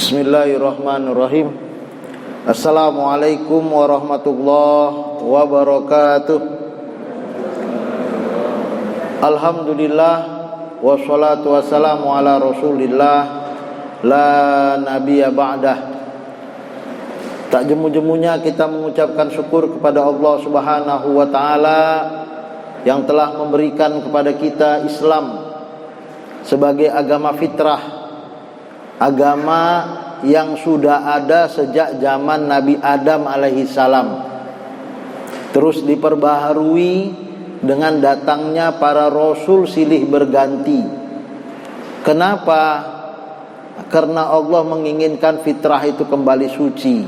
Bismillahirrahmanirrahim. Assalamualaikum warahmatullahi wabarakatuh. Alhamdulillah, wassalatu wassalamu ala rasulillah, la nabiyya ba'dah. Tak jemu-jemunya kita mengucapkan syukur kepada Allah subhanahu wa ta'ala yang telah memberikan kepada kita Islam sebagai agama fitrah, agama yang sudah ada sejak zaman Nabi Adam alaihi salam, terus diperbaharui dengan datangnya para rasul silih berganti. Kenapa? Karena Allah menginginkan fitrah itu kembali suci.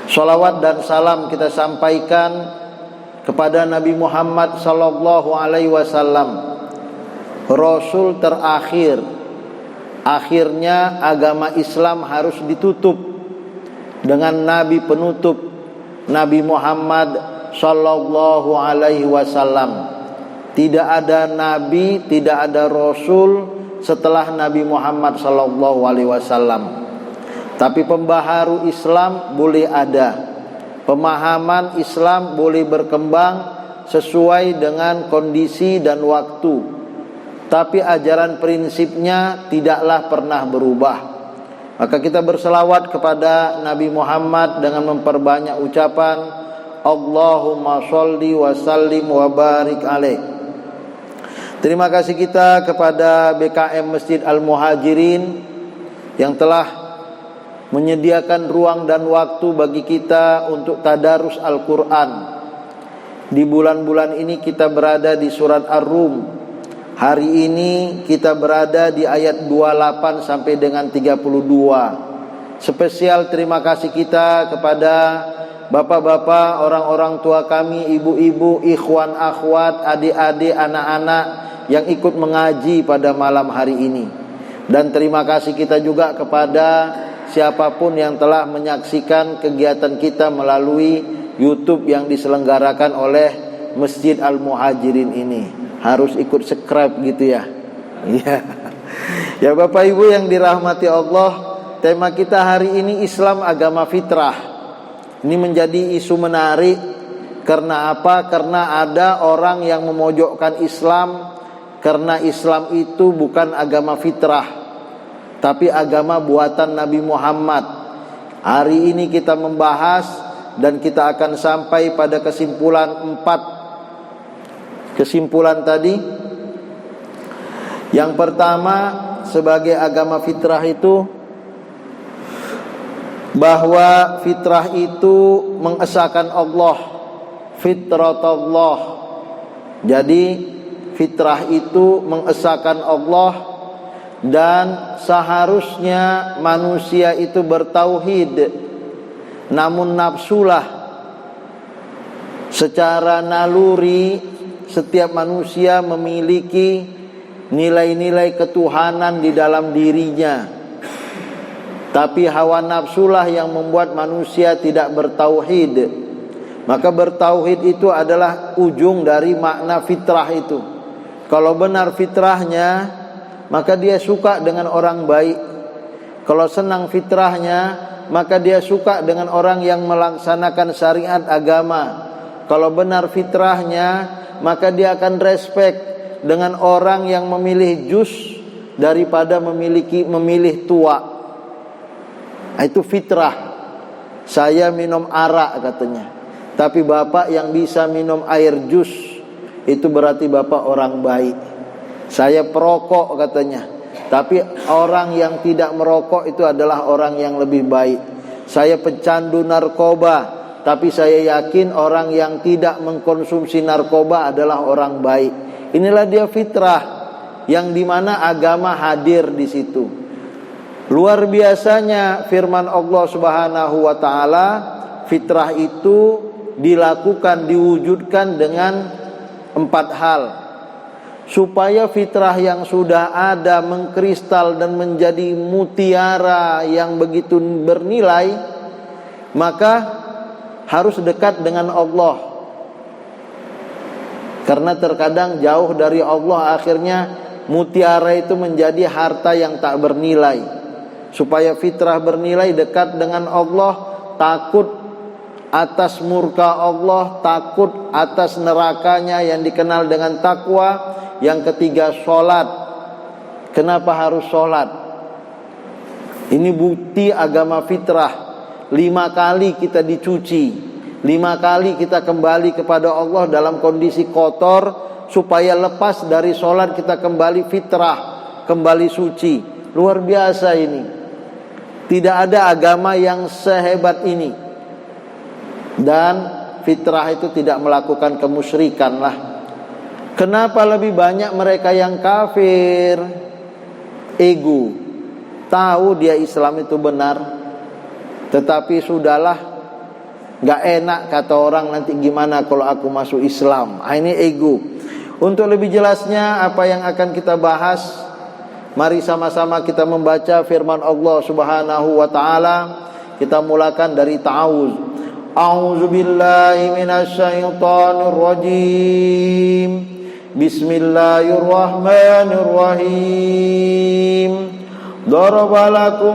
Shalawat dan salam kita sampaikan kepada Nabi Muhammad sallallahu alaihi wasallam, Rasul terakhir. Akhirnya agama Islam harus ditutup dengan Nabi penutup, Nabi Muhammad sallallahu alaihi wasallam. Tidak ada nabi, tidak ada rasul setelah Nabi Muhammad sallallahu alaihi wasallam. Tapi pembaharu Islam boleh ada, pemahaman Islam boleh berkembang sesuai dengan kondisi dan waktu. Tapi ajaran prinsipnya tidaklah pernah berubah. Maka kita berselawat kepada Nabi Muhammad dengan memperbanyak ucapan Allahumma sholli wa sallim wa barik alaih. Terima kasih kita kepada BKM Masjid Al-Muhajirin yang telah menyediakan ruang dan waktu bagi kita untuk tadarus Al-Quran. Di bulan-bulan ini kita berada di surat Ar-Rum. Hari ini kita berada di ayat 28 sampai dengan 32. Spesial terima kasih kita kepada bapak-bapak, orang-orang tua kami, ibu-ibu, ikhwan, akhwat, adik-adik, anak-anak yang ikut mengaji pada malam hari ini. Dan terima kasih kita juga kepada siapapun yang telah menyaksikan kegiatan kita melalui YouTube yang diselenggarakan oleh Masjid Al-Muhajirin ini. Harus ikut subscribe gitu ya. Iya. Ya Bapak Ibu yang dirahmati Allah, tema kita hari ini Islam agama fitrah. Ini menjadi isu menarik. Karena apa? Karena ada orang yang memojokkan Islam karena Islam itu bukan agama fitrah, tapi agama buatan Nabi Muhammad. Hari ini kita membahas dan kita akan sampai pada kesimpulan 4. Kesimpulan tadi, yang pertama sebagai agama fitrah itu bahwa fitrah itu mengesahkan Allah, fitratullah. Jadi fitrah itu mengesahkan Allah dan seharusnya manusia itu bertauhid. Namun nafsulah secara naluri setiap manusia memiliki nilai-nilai ketuhanan di dalam dirinya. Tapi hawa nafsulah yang membuat manusia tidak bertauhid. Maka bertauhid itu adalah ujung dari makna fitrah itu. Kalau benar fitrahnya, maka dia suka dengan orang baik. Kalau senang fitrahnya, maka dia suka dengan orang yang melaksanakan syariat agama. Kalau benar fitrahnya, maka dia akan respect dengan orang yang memilih jus daripada memilih tua. Itu fitrah. Saya minum arak katanya, tapi bapak yang bisa minum air jus, itu berarti bapak orang baik. Saya perokok katanya, tapi orang yang tidak merokok itu adalah orang yang lebih baik. Saya pecandu narkoba, tapi saya yakin orang yang tidak mengkonsumsi narkoba adalah orang baik. Inilah dia fitrah yang dimana agama hadir di situ. Luar biasanya firman Allah Subhanahu wa taala, fitrah itu dilakukan, diwujudkan dengan 4 hal. Supaya fitrah yang sudah ada mengkristal dan menjadi mutiara yang begitu bernilai, maka harus dekat dengan Allah. Karena terkadang jauh dari Allah, akhirnya mutiara itu menjadi harta yang tak bernilai. supaya fitrah bernilai dekat dengan Allah, takut atas murka Allah, takut atas nerakanya yang dikenal dengan takwa. Yang ketiga, sholat. Kenapa harus sholat? Ini bukti agama fitrah. 5 kali kita dicuci, 5 kali kita kembali kepada Allah dalam kondisi kotor, supaya lepas dari sholat kita kembali fitrah, kembali suci. Luar biasa ini. Tidak ada agama yang sehebat ini. Dan fitrah itu tidak melakukan kemusyrikan lah. Kenapa lebih banyak mereka yang kafir? Ego. Tahu dia Islam itu benar, tetapi sudahlah, gak enak kata orang, nanti gimana kalau aku masuk Islam. Ini ego. Untuk lebih jelasnya apa yang akan kita bahas, mari sama-sama kita membaca firman Allah Subhanahu wa taala. Kita mulakan dari ta'awuz. A'udzu billahi minasy syaithanir rajim. Bismillahirrahmanirrahim. Daraba lakum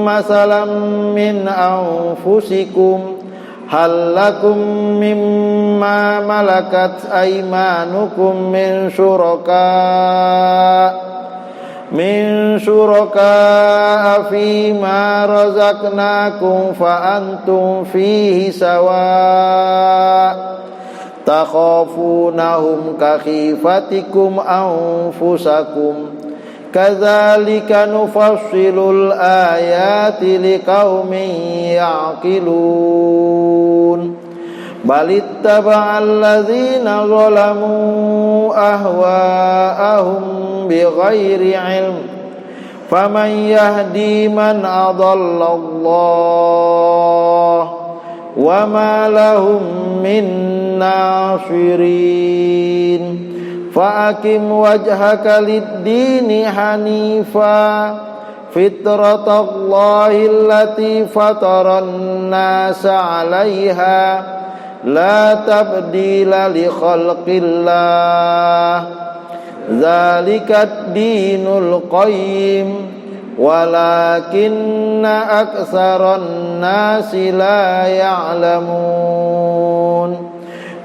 masalan min anfusikum hal lakum mimma malakat aymanukum min syuraka fima razaqnakum fa antum fihi sawa takhafunahum ka khifatikum anfusakum kadzalika nufassilul ayati liqaumin ya'qilun balittaba alladzina zalamu ahwa'ahum bighairi ilm faman yahdi man adallallah wa ma lahum min nasirin fa'akim wajhaka lid-dini hanifa fitratallahi allati fataran nasa 'alaiha la tabdila li khalqillah dzalika dinul qayyim walakinna aktsaran nasi la ya'lamun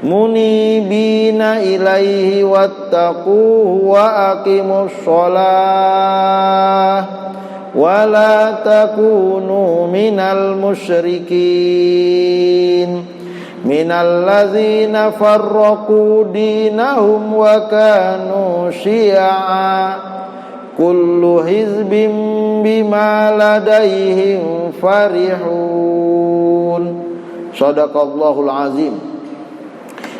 munibina ilaihi wattaquhu wa aqimus shalah wa la takunu minal musyrikin minal ladzina farraqu dinahum wa kanu syi'a kullu hizbin bima ladaihim farihun. Shadaqallahul azim.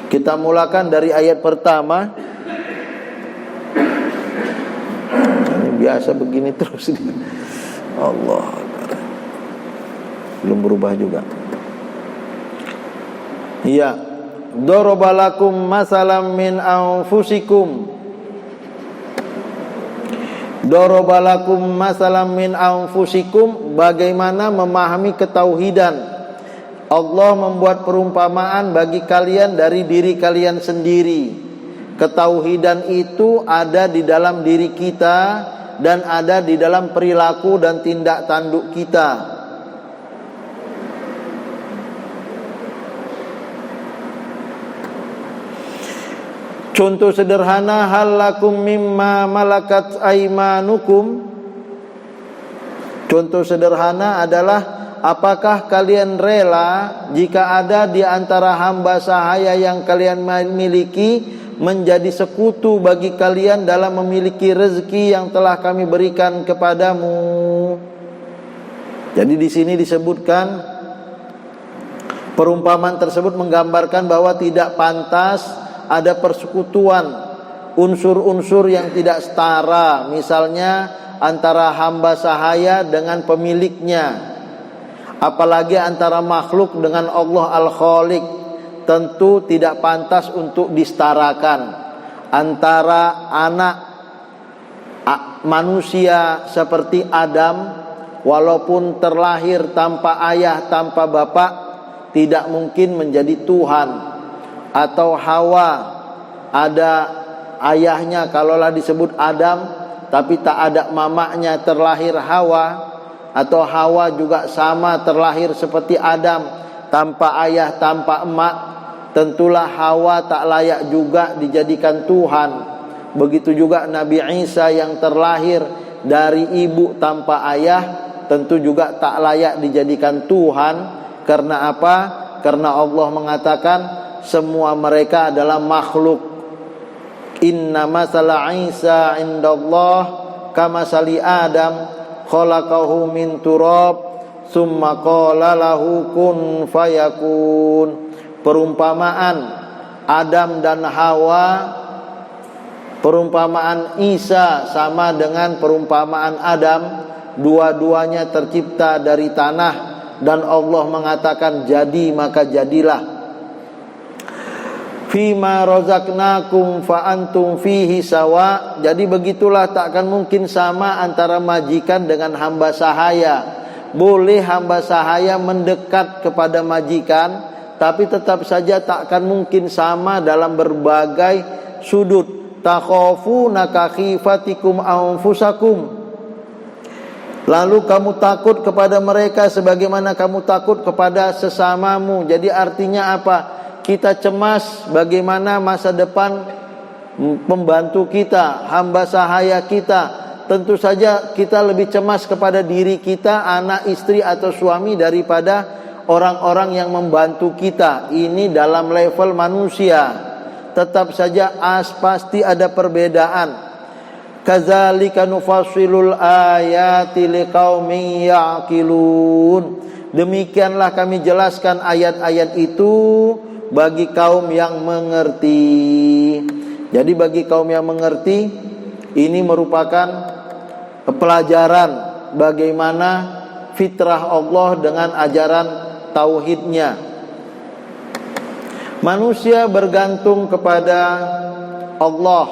Kita mulakan dari ayat pertama. Ini biasa begini terus. Allah, belum berubah juga. Ya, darabalakum masalam min anfusikum. Darabalakum masalam min anfusikum, bagaimana memahami ketauhidan. Allah membuat perumpamaan bagi kalian dari diri kalian sendiri. Ketauhidan itu ada di dalam diri kita dan ada di dalam perilaku dan tindak tanduk kita. Contoh sederhana, hal lakum mimma malakat aymanukum. Contoh sederhana adalah, apakah kalian rela jika ada di antara hamba sahaya yang kalian miliki menjadi sekutu bagi kalian dalam memiliki rezeki yang telah kami berikan kepadamu? Jadi di sini disebutkan, perumpamaan tersebut menggambarkan bahwa tidak pantas ada persekutuan unsur-unsur yang tidak setara, misalnya antara hamba sahaya dengan pemiliknya. Apalagi antara makhluk dengan Allah Al-Khaliq, tentu tidak pantas untuk disetarakan. Antara anak manusia seperti Adam, walaupun terlahir tanpa ayah, tanpa bapak, tidak mungkin menjadi Tuhan. Atau Hawa, ada ayahnya kalaulah disebut Adam, tapi tak ada mamanya, terlahir Hawa, atau Hawa juga sama terlahir seperti Adam, tanpa ayah, tanpa emak. Tentulah Hawa tak layak juga dijadikan Tuhan. Begitu juga Nabi Isa yang terlahir dari ibu tanpa ayah, tentu juga tak layak dijadikan Tuhan. Karena apa? Karena Allah mengatakan semua mereka adalah makhluk. Inna masala Isa indallah kamasali Adam khalaqahu min turab summa qala lahu kun fayakun. Perumpamaan Adam dan Hawa, perumpamaan Isa sama dengan perumpamaan Adam. Dua-duanya tercipta dari tanah, dan Allah mengatakan jadi maka jadilah. Fima razaqnakum fa antum fihi sawa. Jadi begitulah, tak akan mungkin sama antara majikan dengan hamba sahaya. Boleh hamba sahaya mendekat kepada majikan, tapi tetap saja tak akan mungkin sama dalam berbagai sudut. Takhafuna ka khifatikum anfusakum. Lalu kamu takut kepada mereka sebagaimana kamu takut kepada sesamamu. Jadi artinya apa? Kita cemas bagaimana masa depan pembantu kita, hamba sahaya kita. Tentu saja kita lebih cemas kepada diri kita, anak, istri atau suami daripada orang-orang yang membantu kita. Ini dalam level manusia. Tetap saja pasti ada perbedaan. Kadzalika nufassilul ayati liqaumin ya'qilun. Demikianlah kami jelaskan ayat-ayat itu bagi kaum yang mengerti. Jadi bagi kaum yang mengerti, ini merupakan pelajaran bagaimana fitrah Allah dengan ajaran tauhidnya. Manusia bergantung kepada Allah.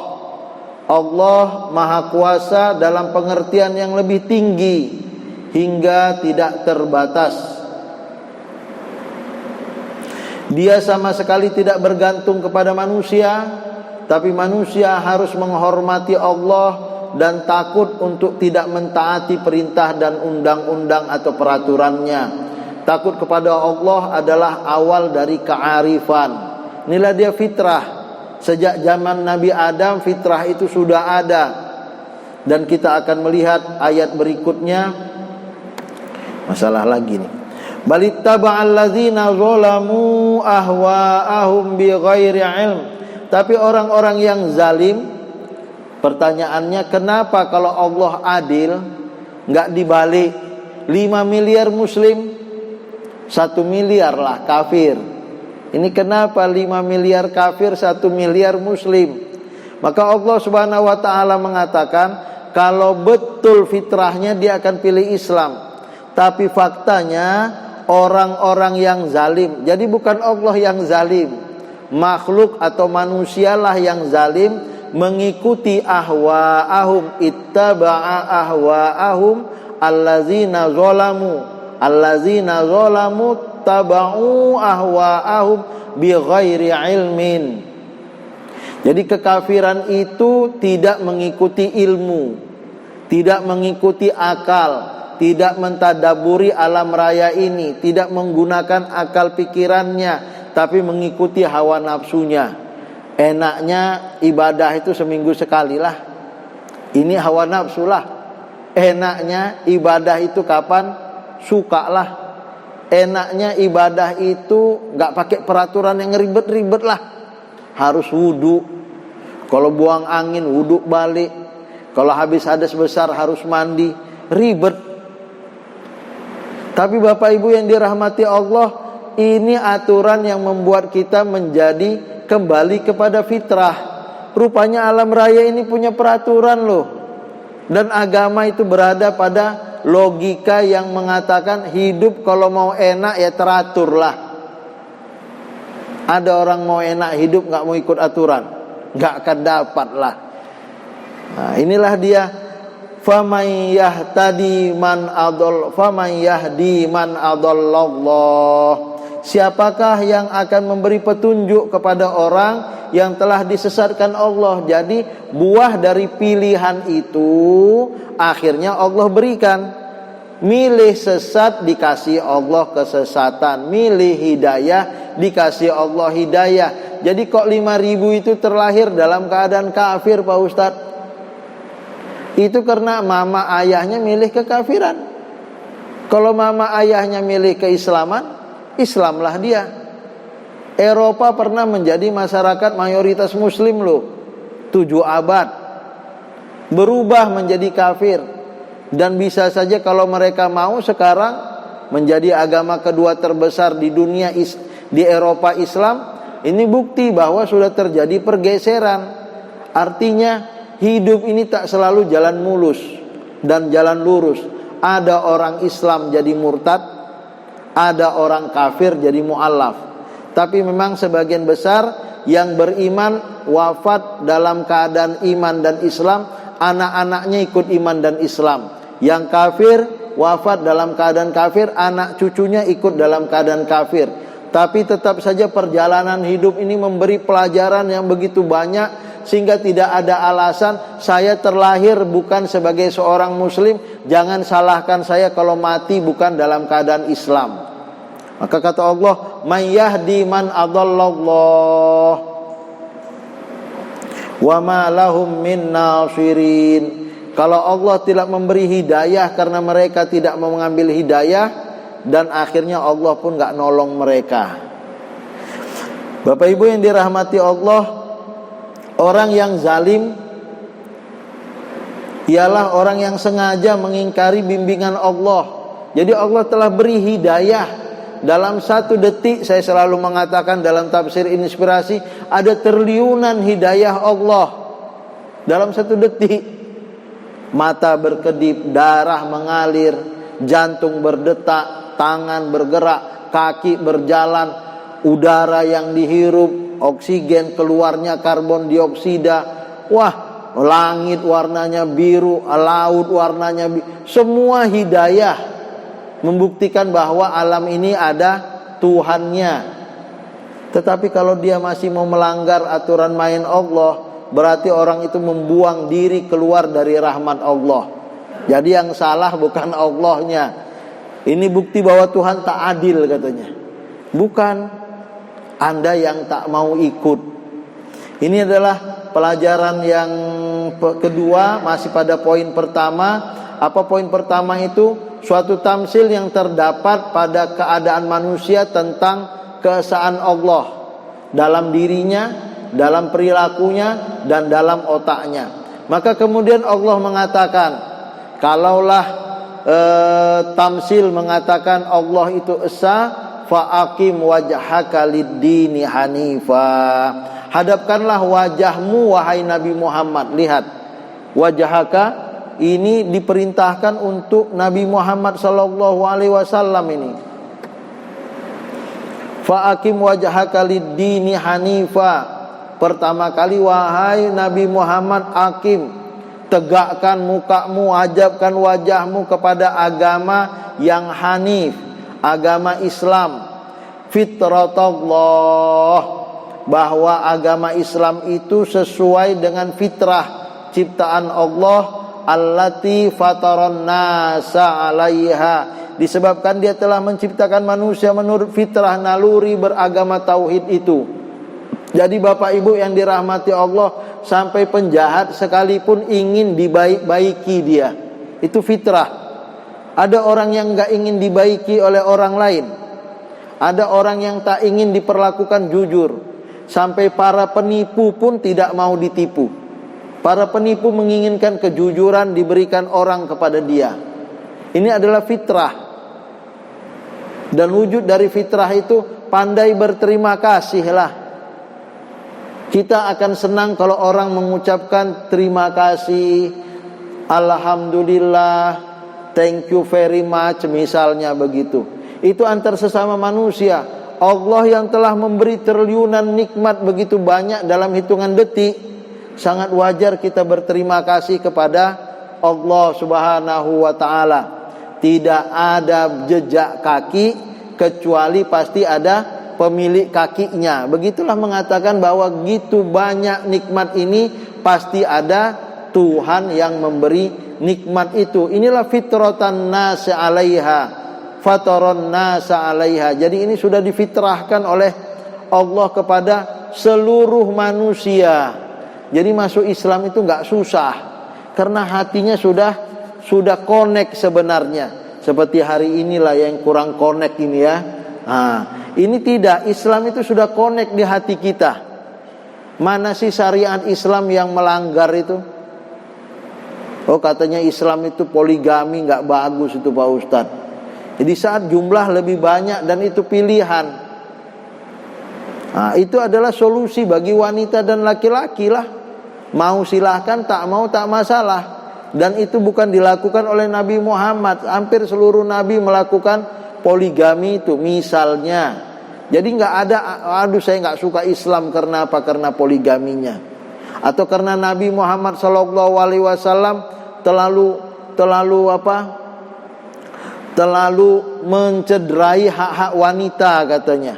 Allah Maha Kuasa dalam pengertian yang lebih tinggi hingga tidak terbatas. Dia sama sekali tidak bergantung kepada manusia, tapi manusia harus menghormati Allah dan takut untuk tidak mentaati perintah dan undang-undang atau peraturannya. Takut kepada Allah adalah awal dari kearifan. Inilah dia fitrah. Sejak zaman Nabi Adam, fitrah itu sudah ada. Dan kita akan melihat ayat berikutnya. Masalah lagi nih. Balittaba'al ladzina zalamu ahwa'ahum bighairi ilm. Tapi orang-orang yang zalim, pertanyaannya, kenapa kalau Allah adil enggak dibalik 5 miliar muslim, 1 miliar lah kafir. Ini kenapa 5 miliar kafir, 1 miliar muslim? Maka Allah Subhanahu wa taala mengatakan kalau betul fitrahnya dia akan pilih Islam. Tapi faktanya orang-orang yang zalim. Jadi bukan Allah yang zalim, makhluk atau manusialah yang zalim, mengikuti ahwa'ahum, ittaba'a ahwa'ahum allazina zalamu taba'u ahwa'ahum bighairi ilmin. Jadi kekafiran itu tidak mengikuti ilmu, tidak mengikuti akal, tidak mentadaburi alam raya ini, tidak menggunakan akal pikirannya, tapi mengikuti hawa nafsunya. Enaknya ibadah itu seminggu sekali lah. Ini hawa nafsu lah. Enaknya ibadah itu kapan? Suka lah. Enaknya ibadah itu gak pakai peraturan yang ribet-ribet lah. Harus wudu. Kalau buang angin wudu balik. Kalau habis hadas besar harus mandi. Ribet. Tapi Bapak Ibu yang dirahmati Allah, ini aturan yang membuat kita menjadi kembali kepada fitrah. Rupanya alam raya ini punya peraturan loh. Dan agama itu berada pada logika yang mengatakan hidup kalau mau enak ya teratur lah. Ada orang mau enak hidup gak mau ikut aturan, gak akan dapat lah. Nah, inilah dia. Faman yahdi man adallallah. Siapakah yang akan memberi petunjuk kepada orang yang telah disesatkan Allah? Jadi buah dari pilihan itu akhirnya Allah berikan. Milih sesat dikasih Allah kesesatan, milih hidayah dikasih Allah hidayah. Jadi kok 5.000 itu terlahir dalam keadaan kafir, Pak Ustadz? Itu karena mama ayahnya milih kekafiran. Kalau mama ayahnya milih keislaman, Islamlah dia. Eropa pernah menjadi masyarakat mayoritas muslim loh, 7 abad. Berubah menjadi kafir. Dan bisa saja kalau mereka mau sekarang menjadi agama kedua terbesar di dunia, di Eropa Islam. Ini bukti bahwa sudah terjadi pergeseran. Artinya hidup ini tak selalu jalan mulus dan jalan lurus. Ada orang Islam jadi murtad, ada orang kafir jadi mu'allaf. Tapi memang sebagian besar yang beriman wafat dalam keadaan iman dan Islam, anak-anaknya ikut iman dan Islam. Yang kafir wafat dalam keadaan kafir, anak cucunya ikut dalam keadaan kafir. Tapi tetap saja perjalanan hidup ini memberi pelajaran yang begitu banyak, sehingga tidak ada alasan saya terlahir bukan sebagai seorang muslim, jangan salahkan saya kalau mati bukan dalam keadaan Islam. Maka kata Allah, "Man yahdi man adallallah wa ma lahum min nasirin." Kalau Allah tidak memberi hidayah karena mereka tidak mau mengambil hidayah, dan akhirnya Allah pun gak nolong mereka. Bapak Ibu yang dirahmati Allah, orang yang zalim ialah orang yang sengaja mengingkari bimbingan Allah. Jadi Allah telah beri hidayah. Dalam 1 detik, saya selalu mengatakan dalam tafsir inspirasi, ada triliunan hidayah Allah dalam 1 detik. Mata berkedip, darah mengalir, jantung berdetak, tangan bergerak, kaki berjalan, udara yang dihirup, oksigen, keluarnya karbon dioksida. Wah, langit warnanya biru, laut warnanya biru. Semua hidayah membuktikan bahwa alam ini ada Tuhannya. Tetapi kalau dia masih mau melanggar aturan main Allah, berarti orang itu membuang diri keluar dari rahmat Allah. Jadi yang salah bukan Allahnya. Ini bukti bahwa Tuhan tak adil katanya. Bukan, Anda yang tak mau ikut. Ini adalah pelajaran yang kedua, masih pada poin pertama. Apa poin pertama itu? Suatu tamsil yang terdapat pada keadaan manusia tentang keesaan Allah dalam dirinya, dalam perilakunya, dan dalam otaknya. Maka kemudian Allah mengatakan, kalaulah tamsil mengatakan Allah itu esa, fa'akim wajhaka lid-dini hanifa. Hadapkanlah wajahmu wahai Nabi Muhammad. Lihat, wajhaka ini diperintahkan untuk Nabi Muhammad sallallahu alaihi wasallam ini. Fa'akim wajhaka lid-dini hanifa. Pertama kali wahai Nabi Muhammad, akim, tegakkan mukamu, ajabkan wajahmu kepada agama yang hanif, agama Islam. Fitratullah, bahwa agama Islam itu sesuai dengan fitrah ciptaan Allah, allati fataran nasa 'alaiha, disebabkan dia telah menciptakan manusia menurut fitrah naluri beragama tauhid itu. Jadi Bapak Ibu yang dirahmati Allah, sampai penjahat sekalipun ingin dibaik-baiki dia. Itu fitrah. Ada orang yang enggak ingin dibaiki oleh orang lain. Ada orang yang tak ingin diperlakukan jujur. Sampai para penipu pun tidak mau ditipu. Para penipu menginginkan kejujuran diberikan orang kepada dia. Ini adalah fitrah. Dan wujud dari fitrah itu pandai berterima kasihlah. Kita akan senang kalau orang mengucapkan terima kasih, alhamdulillah, thank you very much, misalnya begitu. Itu antar sesama manusia. Allah yang telah memberi triliunan nikmat begitu banyak dalam hitungan detik, sangat wajar kita berterima kasih kepada Allah Subhanahu wa ta'ala. Tidak ada jejak kaki kecuali pasti ada pemilik kakinya. Begitulah mengatakan bahwa gitu banyak nikmat ini pasti ada Tuhan yang memberi nikmat itu. Inilah fitratan nas 'alaiha, fataron nas 'alaiha. Jadi ini sudah difitrahkan oleh Allah kepada seluruh manusia. Jadi masuk Islam itu enggak susah, karena hatinya sudah connect sebenarnya. Seperti hari inilah yang kurang connect ini ya. Ini tidak, Islam itu sudah connect di hati kita. Mana sih syariat Islam yang melanggar itu? Oh, katanya Islam itu poligami, nggak bagus itu Pak Ustadz. Jadi saat jumlah lebih banyak dan itu pilihan, itu adalah solusi bagi wanita dan laki-laki lah. Mau silahkan, tak mau tak masalah. Dan itu bukan dilakukan oleh Nabi Muhammad. Hampir seluruh Nabi melakukan poligami itu misalnya. Jadi nggak ada, aduh saya nggak suka Islam karena apa? Karena poligaminya. Atau karena Nabi Muhammad SAW terlalu mencederai hak-hak wanita katanya.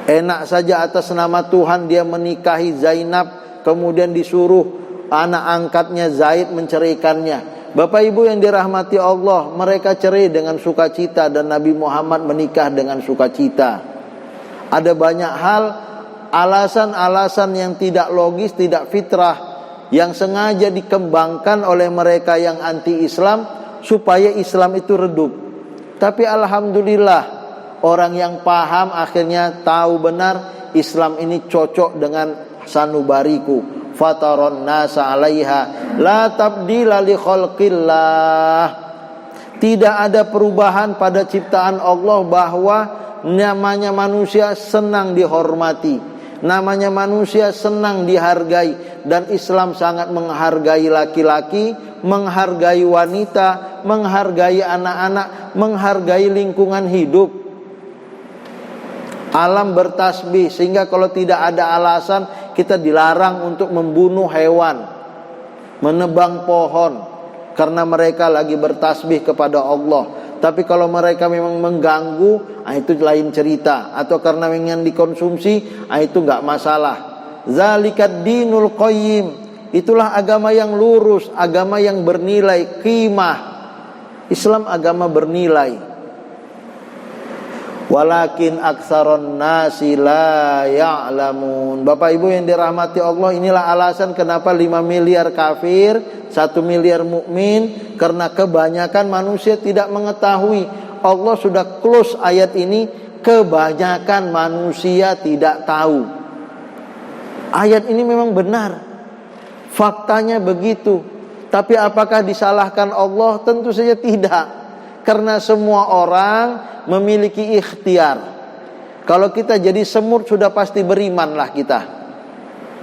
Enak saja atas nama Tuhan dia menikahi Zainab, kemudian disuruh anak angkatnya Zaid menceraikannya. Bapak Ibu yang dirahmati Allah, mereka cerai dengan sukacita dan Nabi Muhammad menikah dengan sukacita. Ada banyak hal, alasan-alasan yang tidak logis, tidak fitrah, yang sengaja dikembangkan oleh mereka yang anti-Islam supaya Islam itu redup. Tapi alhamdulillah, orang yang paham akhirnya tahu benar Islam ini cocok dengan sanubariku. Fataron nasa 'alaiha la tabdila li khalqillah. Tidak ada perubahan pada ciptaan Allah, bahwa namanya manusia senang dihormati, namanya manusia senang dihargai. Dan Islam sangat menghargai laki-laki, menghargai wanita, menghargai anak-anak, menghargai lingkungan hidup. Alam bertasbih, sehingga kalau tidak ada alasan kita dilarang untuk membunuh hewan, menebang pohon, karena mereka lagi bertasbih kepada Allah. Tapi kalau mereka memang mengganggu, itu lain cerita. Atau karena ingin dikonsumsi, itu enggak masalah. Zalikad dinul qayyim. Itulah agama yang lurus, agama yang bernilai, qimah. Islam agama bernilai. Walakin aksaron nasi la ya'lamun. Bapak Ibu yang dirahmati Allah, inilah alasan kenapa 5 miliar kafir, 1 miliar mukmin, karena kebanyakan manusia tidak mengetahui. Allah sudah close ayat ini, kebanyakan manusia tidak tahu. Ayat ini memang benar, faktanya begitu. Tapi apakah disalahkan Allah? Tentu saja tidak. Karena semua orang memiliki ikhtiar. Kalau kita jadi semut sudah pasti berimanlah kita.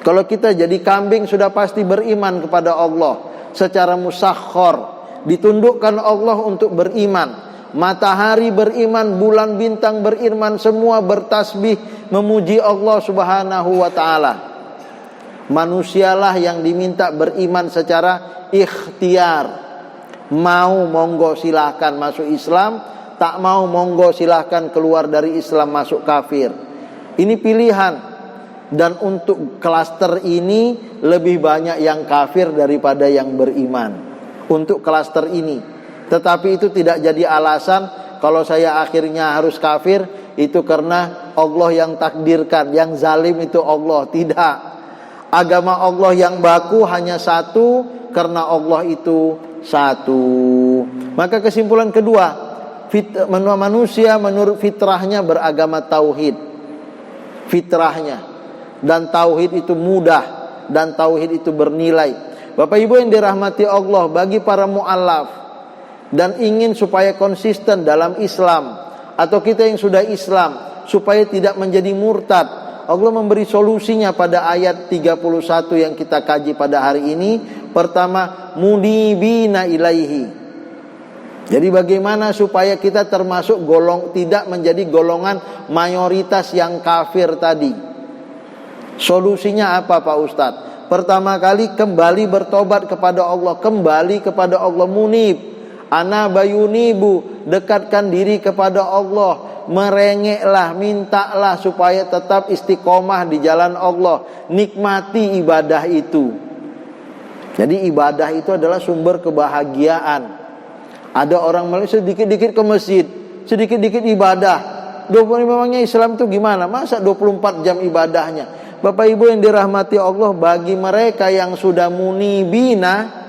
Kalau kita jadi kambing sudah pasti beriman kepada Allah. Secara musakhkhar, ditundukkan Allah untuk beriman. Matahari beriman, bulan bintang beriman, semua bertasbih memuji Allah Subhanahu wa taala. Manusialah yang diminta beriman secara ikhtiar. Mau monggo silahkan masuk Islam, tak mau monggo silahkan keluar dari Islam masuk kafir. Ini pilihan. Dan untuk klaster ini lebih banyak yang kafir daripada yang beriman. Untuk klaster ini. Tetapi itu tidak jadi alasan kalau saya akhirnya harus kafir, itu karena Allah yang takdirkan. Yang zalim itu Allah. Tidak. Agama Allah yang baku hanya satu, karena Allah itu satu. Maka kesimpulan kedua, manusia menurut fitrahnya beragama tauhid. Fitrahnya. Dan tauhid itu mudah, dan tauhid itu bernilai. Bapak Ibu yang dirahmati Allah, bagi para mu'allaf dan ingin supaya konsisten dalam Islam, atau kita yang sudah Islam supaya tidak menjadi murtad, Allah memberi solusinya pada ayat 31 yang kita kaji pada hari ini. Pertama, munibina ilaihi. Jadi bagaimana supaya kita termasuk tidak menjadi golongan mayoritas yang kafir tadi? Solusinya apa Pak Ustadz? Pertama kali kembali bertobat kepada Allah, kembali kepada Allah, munib. Ana bayunibu, dekatkan diri kepada Allah, merengeklah, mintalah supaya tetap istiqomah di jalan Allah, nikmati ibadah itu. Jadi ibadah itu adalah sumber kebahagiaan. Ada orang Malaysia sedikit-dikit ke masjid, sedikit-dikit ibadah. Memangnya Islam itu gimana? Masa 24 jam ibadahnya? Bapak Ibu yang dirahmati Allah, bagi mereka yang sudah munibina,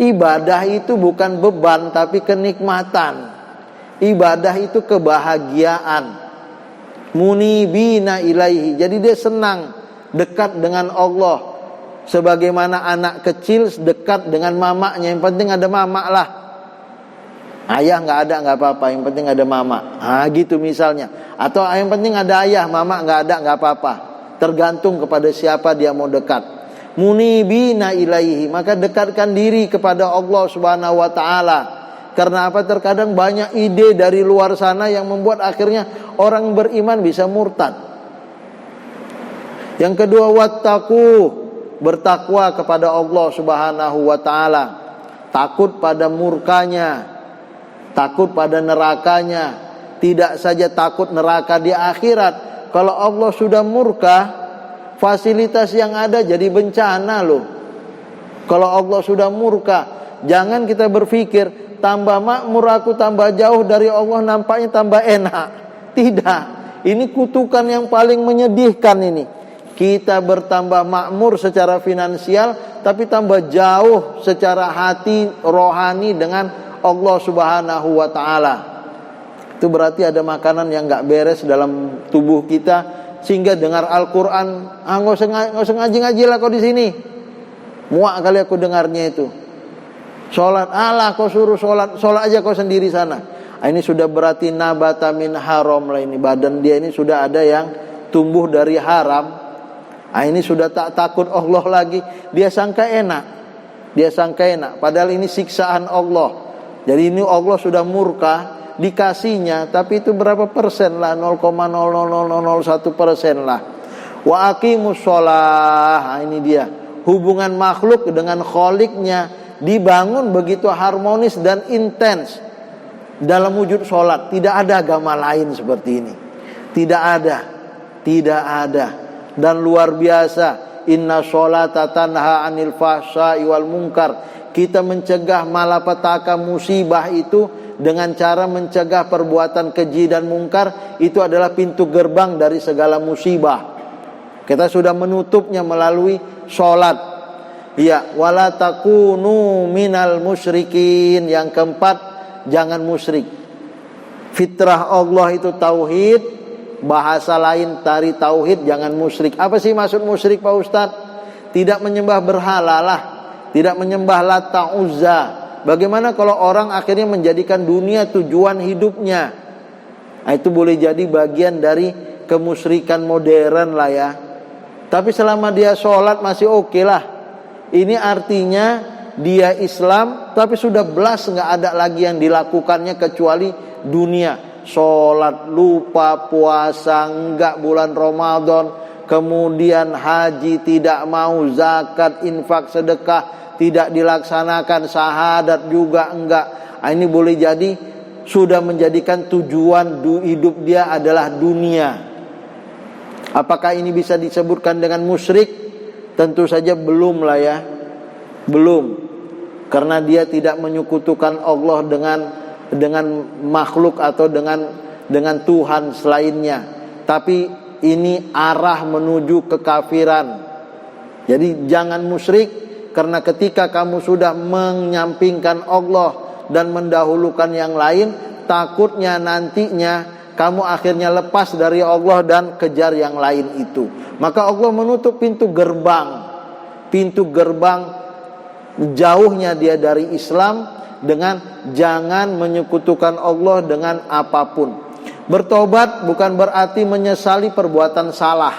ibadah itu bukan beban tapi kenikmatan. Ibadah itu kebahagiaan. Munibina ilaihi. Jadi dia senang dekat dengan Allah. Sebagaimana anak kecil dekat dengan mamaknya, yang penting ada mamak lah. Ayah nggak ada nggak apa-apa, yang penting ada mama. Gitu misalnya. Atau yang penting ada ayah, mama nggak ada nggak apa-apa. Tergantung kepada siapa dia mau dekat. Munibina ilaihi, maka dekatkan diri kepada Allah Subhanahu wa taala. Karena apa? Terkadang banyak ide dari luar sana yang membuat akhirnya orang beriman bisa murtad. Yang kedua, wattaqu, bertakwa kepada Allah Subhanahu wa taala. Takut pada murkanya, takut pada nerakanya. Tidak saja takut neraka di akhirat. Kalau Allah sudah murka, fasilitas yang ada jadi bencana loh. Kalau Allah sudah murka, jangan kita berpikir tambah makmur aku, tambah jauh dari Allah, nampaknya tambah enak. Tidak. Ini kutukan yang paling menyedihkan ini. Kita bertambah makmur secara finansial, tapi tambah jauh secara hati rohani dengan Allah Subhanahu wa taala. Itu berarti ada makanan yang gak beres dalam tubuh kita, sehingga dengar Al-Quran, nggak usah ngaji-ngaji lah kau di sini. Muak kali aku dengarnya itu. Sholat, alah kau suruh sholat aja kau sendiri sana. Ini sudah berarti nabata min haram lah ini. Badan dia ini sudah ada yang tumbuh dari haram. Ini sudah tak takut Allah lagi. Dia sangka enak. Padahal ini siksaan Allah. Jadi ini Allah sudah murka, dikasihnya, tapi itu berapa persen lah, 0,00001% lah. Wa aqimus sholah. Ini dia. Hubungan makhluk dengan kholiknya dibangun begitu harmonis dan intens dalam wujud sholat. Tidak ada agama lain seperti ini. Tidak ada. Dan luar biasa, inna sholata tanha anil fahsya'i wal munkar. Kita mencegah malapetaka musibah itu dengan cara mencegah perbuatan keji dan mungkar. Itu adalah pintu gerbang dari segala musibah. Kita sudah menutupnya melalui sholat. Ya, wala takunu minal musyrikin. Yang keempat, jangan musyrik. Fitrah Allah itu tauhid, bahasa lain tari tauhid, jangan musyrik. Apa sih maksud musyrik Pak Ustadz? Tidak menyembah berhala lah, tidak menyembah Lata Uzza. Bagaimana kalau orang akhirnya menjadikan dunia tujuan hidupnya? Itu boleh jadi bagian dari kemusyrikan modern lah ya. Tapi selama dia sholat masih oke lah. Ini artinya dia Islam, tapi sudah belas nggak ada lagi yang dilakukannya kecuali dunia. Sholat lupa, puasa enggak bulan Ramadan, kemudian haji tidak mau, zakat, infak, sedekah tidak dilaksanakan, syahadat juga enggak. Ini boleh jadi sudah menjadikan tujuan hidup dia adalah dunia. Apakah ini bisa disebutkan dengan musyrik? Tentu saja belum lah ya. Belum. Karena dia tidak menyekutukan Allah dengan makhluk atau dengan Tuhan selainnya. Tapi ini arah menuju kekafiran. Jadi jangan musyrik, karena ketika kamu sudah menyampingkan Allah dan mendahulukan yang lain, takutnya nantinya kamu akhirnya lepas dari Allah dan kejar yang lain itu. Maka Allah menutup pintu gerbang jauhnya dia dari Islam dengan jangan menyekutukan Allah dengan apapun. Bertobat bukan berarti menyesali perbuatan salah,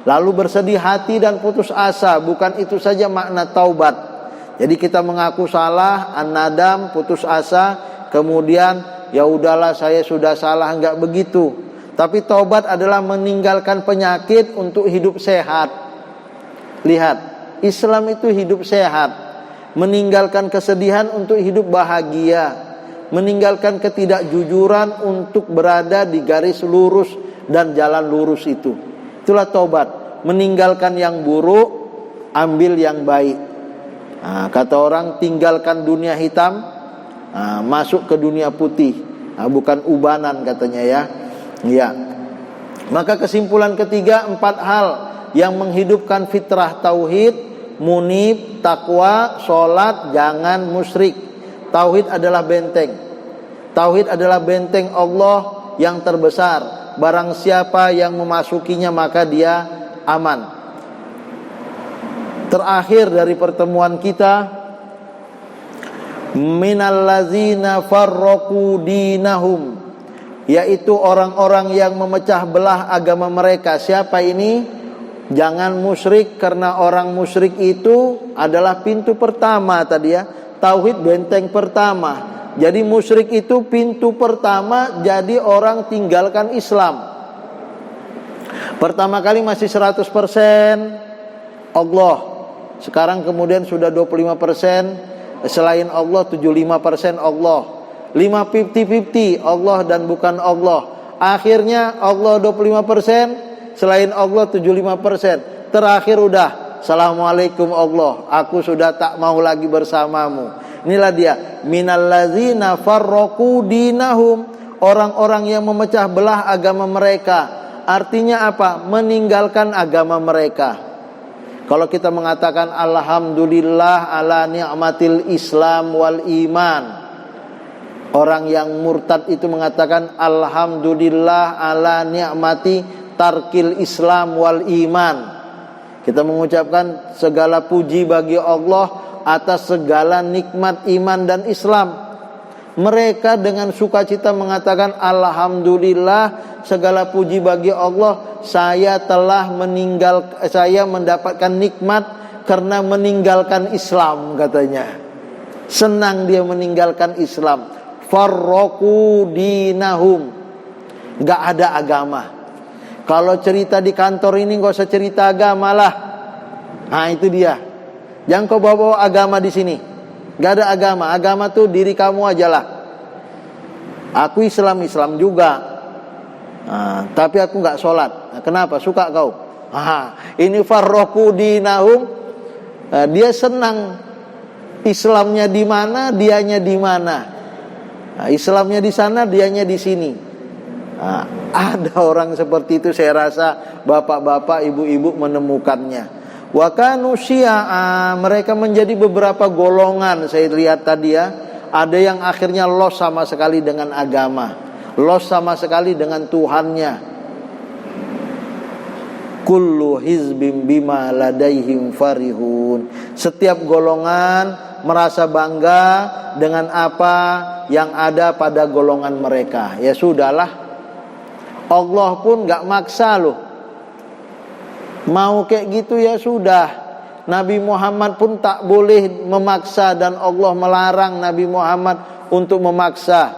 lalu bersedih hati dan putus asa. Bukan itu saja makna taubat. Jadi kita mengaku salah, an-nadam, putus asa, kemudian ya udahlah saya sudah salah, enggak begitu. Tapi taubat adalah meninggalkan penyakit untuk hidup sehat. Lihat, Islam itu hidup sehat. Meninggalkan kesedihan untuk hidup bahagia, meninggalkan ketidakjujuran untuk berada di garis lurus dan jalan lurus itu. Itulah taubat. Meninggalkan yang buruk, ambil yang baik. Kata orang, tinggalkan dunia hitam, masuk ke dunia putih. Bukan ubanan katanya ya. Ya. Maka kesimpulan ketiga, 4 hal yang menghidupkan fitrah tauhid: munib, takwa, sholat, jangan musyrik. Tauhid adalah benteng. Tauhid adalah benteng Allah yang terbesar. Barang siapa yang memasukinya maka dia aman. Terakhir dari pertemuan kita, minallazina farraqu dinahum, yaitu orang-orang yang memecah belah agama mereka. Siapa ini? Jangan musyrik, karena orang musyrik itu adalah pintu pertama tadi ya. Tauhid benteng pertama. Jadi musyrik itu pintu pertama, jadi orang tinggalkan Islam. Pertama kali masih 100% Allah. Sekarang kemudian sudah 25%, selain Allah 75% Allah. 50-50 Allah dan bukan Allah. Akhirnya Allah 25%, selain Allah 75%. Terakhir udah, assalamualaikum Allah, aku sudah tak mau lagi bersamamu. Inilah dia, minallazina farraqu dinahum, orang-orang yang memecah belah agama mereka. Artinya apa? Meninggalkan agama mereka. Kalau kita mengatakan alhamdulillah ala ni'matil Islam wal iman, orang yang murtad itu mengatakan alhamdulillah ala ni'mati tarkil Islam wal iman. Kita mengucapkan segala puji bagi Allah atas segala nikmat iman dan Islam. Mereka dengan sukacita mengatakan alhamdulillah, segala puji bagi Allah, saya mendapatkan nikmat karena meninggalkan Islam, katanya. Senang dia meninggalkan Islam. Farraqu dinahum, gak ada agama. Kalau cerita di kantor ini gak usah cerita agama lah. Nah itu dia. Jangan kau bawa agama di sini. Gak ada agama. Agama tuh diri kamu aja lah. Aku Islam juga. Tapi aku gak sholat. Kenapa? Suka kau? Ini farraqu dinahum. Dia senang. Islamnya di mana, dianya di mana. Islamnya di sana, dianya di sini. Ada orang seperti itu, saya rasa bapak-bapak, ibu-ibu menemukannya. Wa kanu syi'a, mereka menjadi beberapa golongan. Saya lihat tadi ya, ada yang akhirnya lost sama sekali dengan agama, lost sama sekali dengan Tuhannya. Kullu hizbim bima ladaihim farihun, setiap golongan merasa bangga dengan apa yang ada pada golongan mereka. Ya sudahlah, Allah pun gak maksa loh. Mau kayak gitu ya sudah. Nabi Muhammad pun tak boleh memaksa, dan Allah melarang Nabi Muhammad untuk memaksa.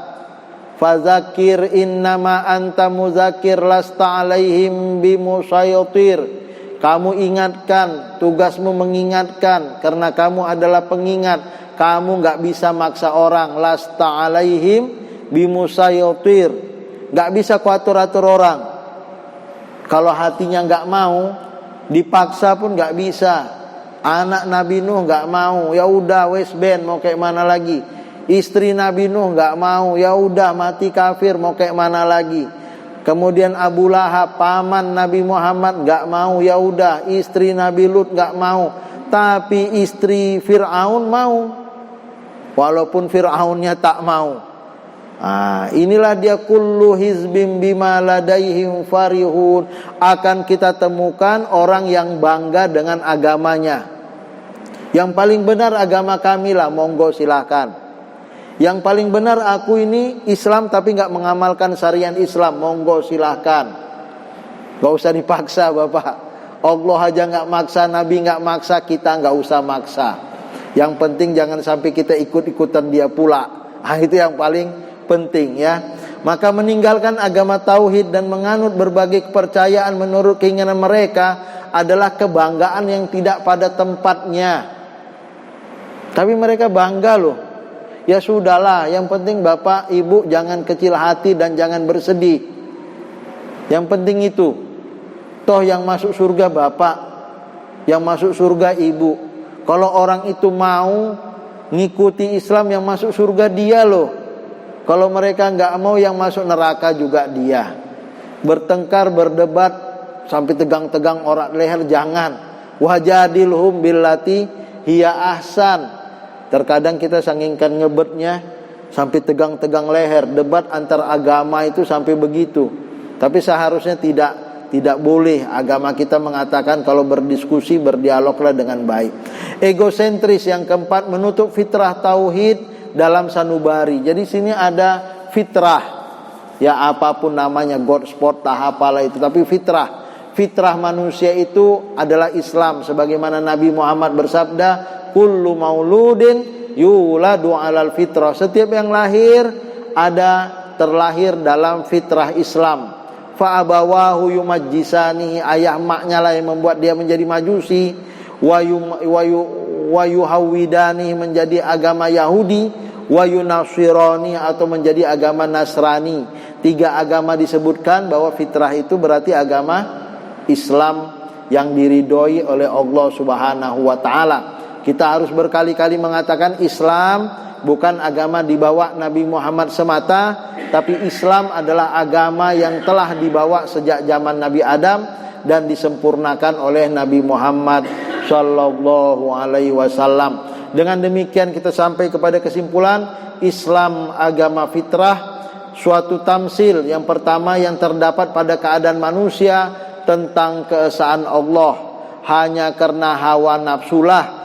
Fadzakir innama anta muzakir lasta alaihim bimusaytir. Kamu ingatkan, tugasmu mengingatkan, karena kamu adalah pengingat. Kamu gak bisa maksa orang. Lasta alaihim bimusaytir, gak bisa kuatur-atur orang. Kalau hatinya gak mau, dipaksa pun gak bisa. Anak Nabi Nuh gak mau, ya udah wes ben, mau kayak mana lagi. Istri Nabi Nuh gak mau, ya udah mati kafir, mau kayak mana lagi. Kemudian Abu Lahab, paman Nabi Muhammad, gak mau, ya udah. Istri Nabi Lut gak mau, tapi istri Fir'aun mau, walaupun Fir'aunnya tak mau. Inilah dia kullu hizbim bima ladaihim farihun. Akan kita temukan orang yang bangga dengan agamanya. Yang paling benar agama kami lah, monggo silahkan. Yang paling benar aku ini Islam tapi gak mengamalkan syariat Islam, monggo silahkan. Gak usah dipaksa Bapak. Allah aja gak maksa, Nabi gak maksa, kita gak usah maksa. Yang penting jangan sampai kita ikut-ikutan dia pula. Itu yang paling penting ya. Maka meninggalkan agama tauhid dan menganut berbagai kepercayaan menurut keinginan mereka adalah kebanggaan yang tidak pada tempatnya. Tapi mereka bangga loh. Ya sudahlah, yang penting Bapak Ibu jangan kecil hati dan jangan bersedih. Yang penting itu. Toh yang masuk surga Bapak, yang masuk surga Ibu. Kalau orang itu mau ngikuti Islam, yang masuk surga dia loh. Kalau mereka nggak mau, yang masuk neraka juga dia. Bertengkar, berdebat sampai tegang-tegang orang leher, jangan. Wajadilhum billati hiya ahsan. Terkadang kita sangingkan ngebetnya sampai tegang-tegang leher. Debat antar agama itu sampai begitu. Tapi seharusnya tidak boleh. Agama kita mengatakan kalau berdiskusi, berdialoglah dengan baik. Egosentris yang keempat, menutup fitrah tauhid dalam sanubari. Jadi sini ada fitrah, ya apapun namanya, God sport, apalah itu, tapi fitrah manusia itu adalah Islam. Sebagaimana Nabi Muhammad bersabda, kullu mauludin yuladu alal fitrah. Setiap yang lahir terlahir dalam fitrah Islam. Fa abawahu yumajjisani, ayah maknya lah yang membuat dia menjadi majusi, wa yuhawidani, menjadi agama Yahudi, wa yunasirani, atau menjadi agama Nasrani. 3 agama disebutkan bahwa fitrah itu berarti agama Islam yang diridhoi oleh Allah Subhanahu wa taala. Kita harus berkali-kali mengatakan Islam bukan agama dibawa Nabi Muhammad semata, tapi Islam adalah agama yang telah dibawa sejak zaman Nabi Adam dan disempurnakan oleh Nabi Muhammad sallallahu alaihi wasallam. Dengan demikian kita sampai kepada kesimpulan, Islam agama fitrah, suatu tamsil yang pertama yang terdapat pada keadaan manusia tentang keesaan Allah. Hanya karena hawa nafsulah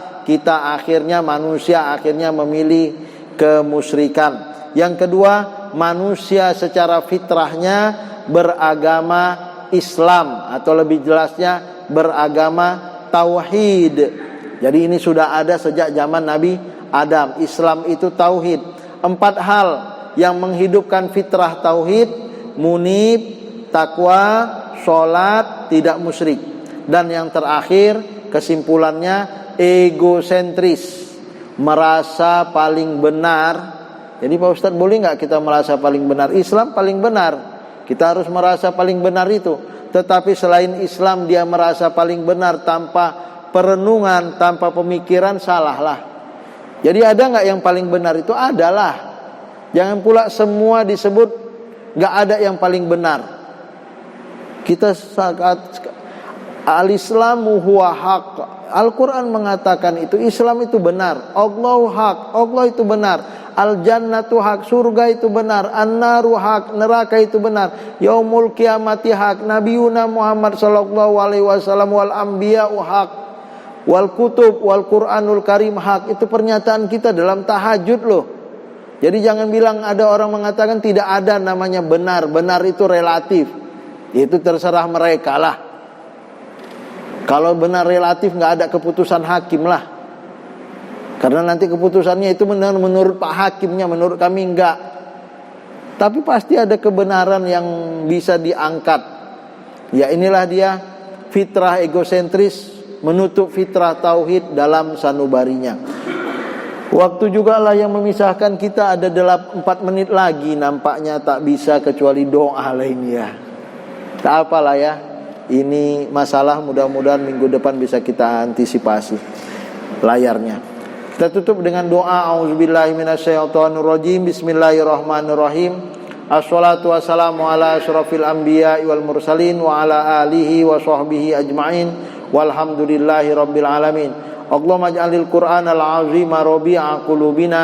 manusia akhirnya memilih kemusyrikan. Yang kedua, manusia secara fitrahnya beragama Islam, atau lebih jelasnya beragama tauhid. Jadi ini sudah ada sejak zaman Nabi Adam. Islam itu tauhid. 4 hal yang menghidupkan fitrah tauhid: munib, takwa, sholat, tidak musyrik. Dan yang terakhir, kesimpulannya, egosentris, merasa paling benar. Jadi Pak Ustadz, boleh nggak kita merasa paling benar? Islam paling benar, kita harus merasa paling benar itu. Tetapi selain Islam dia merasa paling benar tanpa perenungan, tanpa pemikiran, salahlah. Jadi ada nggak yang paling benar? Itu adalah. Jangan pula semua disebut nggak ada yang paling benar. Kita al-Islamu huwa haq. Al-Quran mengatakan itu, Islam itu benar, Allahu haq, Allah itu benar, al-jannatu haq, surga itu benar, an-naru haq, neraka itu benar, yaumul kiamati haq, nabiyuna Muhammad sallallahu alaihi wasallam, wal anbiya'u haq, wal kutub wal Qur'anul karim haq. Itu pernyataan kita dalam tahajud loh. Jadi jangan bilang, ada orang mengatakan tidak ada namanya benar. Benar itu relatif, itu terserah mereka lah. Kalau benar relatif, nggak ada keputusan hakim lah. Karena nanti keputusannya itu benar menurut Pak Hakimnya, menurut kami enggak. Tapi pasti ada kebenaran yang bisa diangkat. Ya inilah dia fitrah egosentris, menutup fitrah tauhid dalam sanubarinya. Waktu juga lah yang memisahkan kita, ada 4 menit lagi. Nampaknya tak bisa kecuali doa lainnya. Tak apalah ya. Ini masalah, mudah-mudahan minggu depan bisa kita antisipasi layarnya. Kita tutup dengan doa. A'udzubillahi minasyaitonirrajim. Bismillahirrahmanirrahim. Assalatu wassalamu ala asyrafil anbiya'i wal mursalin wa ala alihi wa sahbihi ajma'in. Walhamdulillahi rabbil alamin. Allahumma ij'alil Qur'anal azima rabi'a qulubina.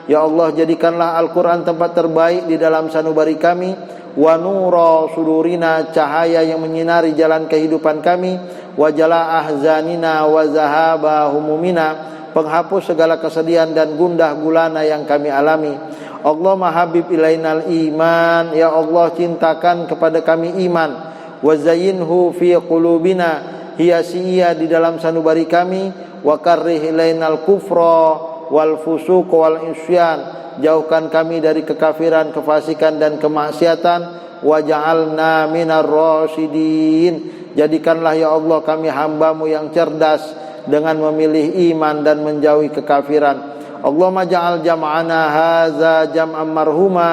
Ya Allah, jadikanlah Al-Qur'an tempat terbaik di dalam sanubari kami. Wa nura sudurina, cahaya yang menyinari jalan kehidupan kami. Wa jala ahzanina wa zahaba humumina, penghapus segala kesedihan dan gundah gulana yang kami alami. Allahumma habib ilainal iman, ya Allah cintakan kepada kami iman. Wa zayyinhu fi qulubina, hiasi-ia di dalam sanubari kami. Wa karrih ilainal kufra wal fusuq wal isyan, jauhkan kami dari kekafiran, kefasikan dan kemaksiatan. Waj'alna minar rasyidin, jadikanlah ya Allah kami hamba-Mu yang cerdas dengan memilih iman dan menjauhi kekafiran. Allahumma ja'al jam'ana hadza jam'an marhuma,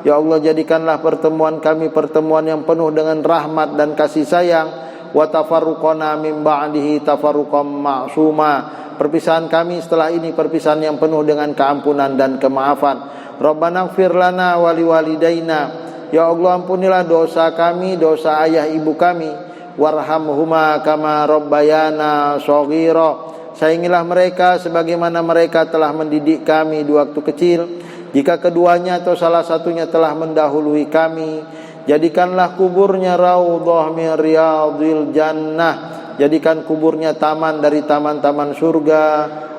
ya Allah jadikanlah pertemuan kami pertemuan yang penuh dengan rahmat dan kasih sayang. wa tafarruqana min ba'dihi tafarruqam ma'suma. Perpisahan kami setelah ini perpisahan yang penuh dengan keampunan dan kemaafan. Rabbana ighfir lana wa liwalidaina. Ya Allah, ampunilah dosa kami, dosa ayah ibu kami. Warhamhuma kama rabbayana shaghira. Sayangilah mereka sebagaimana mereka telah mendidik kami di waktu kecil. Jika keduanya atau salah satunya telah mendahului kami, jadikanlah kuburnya raudhah min riyadhil jannah. Jadikan kuburnya taman dari taman-taman surga.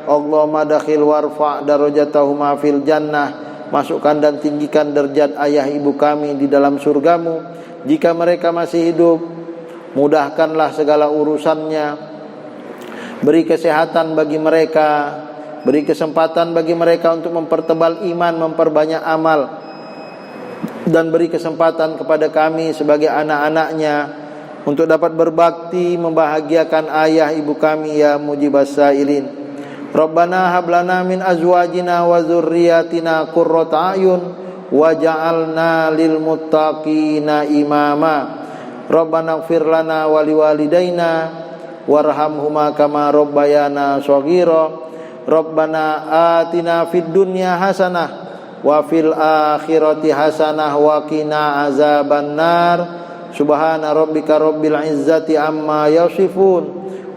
Allahumma dakhil warfa' darajatahuma fil jannah. Masukkan dan tinggikan derajat ayah ibu kami di dalam surgamu. Jika mereka masih hidup, mudahkanlah segala urusannya. Beri kesehatan bagi mereka, beri kesempatan bagi mereka untuk mempertebal iman, memperbanyak amal, dan beri kesempatan kepada kami sebagai anak-anaknya untuk dapat berbakti membahagiakan ayah ibu kami ya mujibas sailin. Rabbana hab lana min azwajina wa dzurriyyatina qurrata a'yun waj'alna lil muttaqina imama. Rabbana ighfir lana wa liwalidaina warhamhuma kama rabbayana shaghira. Rabbana atina fid dunya hasanah wa fil akhirati hasanah wa qina azabannar. Subhana rabbika rabbil izzati amma yasifun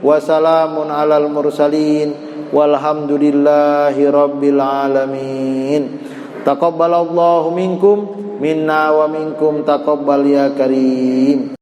wa salamun alal mursalin walhamdulillahi rabbil alamin. Taqabbalallahu minkum minna wa minkum taqabbal ya karim.